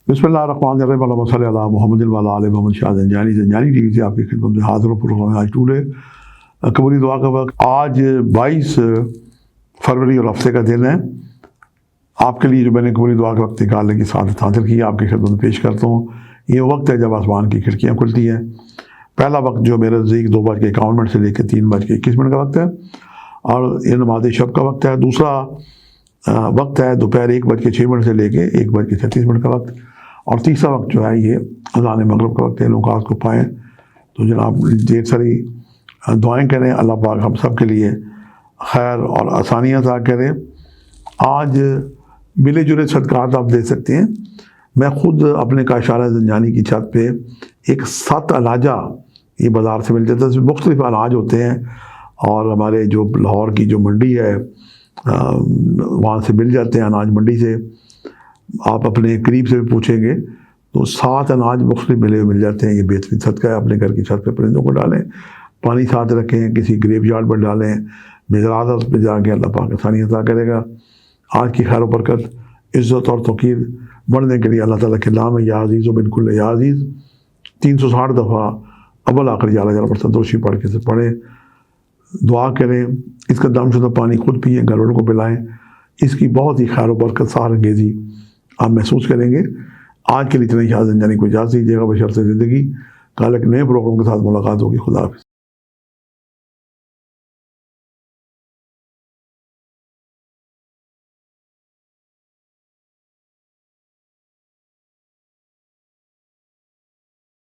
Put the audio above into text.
बिस्मिल्लाहिर्रहमानिर्रहीम अल्लाहुम्मा सल्लि अला मुहम्मद व अला आलि मुहम्मद। शाह ज़ंजानी टीवी से आपकी खिदमत में हाज़िर हूँ। प्रोग्राम आज टूडे कबूली दुआ का वक्त। आज 22 फरवरी और हफ्ते का दिन है। आपके लिए जो मैंने कबूली दुआ का वक्त निकालने की सादत हासिल की आपकी खिदमत में पेश करता हूँ। ये वक्त है जब आसमान की खिड़कियाँ खुलती हैं। पहला वक्त जो मेरे नज़दीक 2:51 से लेकर 3:21 का वक्त है और ये नमाज शब का वक्त है। दूसरा वक्त है दोपहर 1:06 से लेकर 1:36 का वक्त। और तीसरा वक्त जो है ये अज़ान मगरिब का वक्त है। लोग आज को पाएँ तो जनाब ढेर सारी दुआएँ करें। अल्लाह पाक हम सब के लिए खैर और आसानियाँ अता करे। आज मिले जुले सदक़ात आप दे सकते हैं। मैं ख़ुद अपने काशारा ज़ंजानी की छत पे एक 7 अनाजा ये बाज़ार से मिल जाता है। इसमें मुख्तलिफ अनाज होते हैं और हमारे जो लाहौर की जो मंडी है वहाँ से मिल जाते हैं। अनाज मंडी से आप अपने करीब से भी पूछेंगे तो 7 अनाज मुख्तलिफ मिल जाते हैं। ये बेहतरीन सदका है। अपने घर की छत पे परिंदों को डालें, पानी साथ रखें, किसी ग्रेव यार्ड पर डालें, मेज़रात पे जाके अल्लाह पाक आसानी अता करेगा। आज की खैर बरकत इज़्ज़त और तौक़ीर बढ़ने के लिए अल्लाह ताला के नाम है या अज़ीज़ व बिल्कुल या अज़ीज़ 360 दफ़ा अव्वल आखिर जाला जाला पर दोषी पढ़ के से पढ़ें, दुआ करें। इसका दमशुदा पानी खुद पिएँ, घर वालों को पिलाएँ। इसकी बहुत ही खैर बरकत सार अंगेज़ी आप महसूस करेंगे। आज के लिए इतना ही। शाह ज़ंजानी को इजाज़त दीजिएगा बशर्ते ज़िंदगी। कल एक नए प्रोग्राम के साथ मुलाकात होगी। खुदा हाफ़िज़।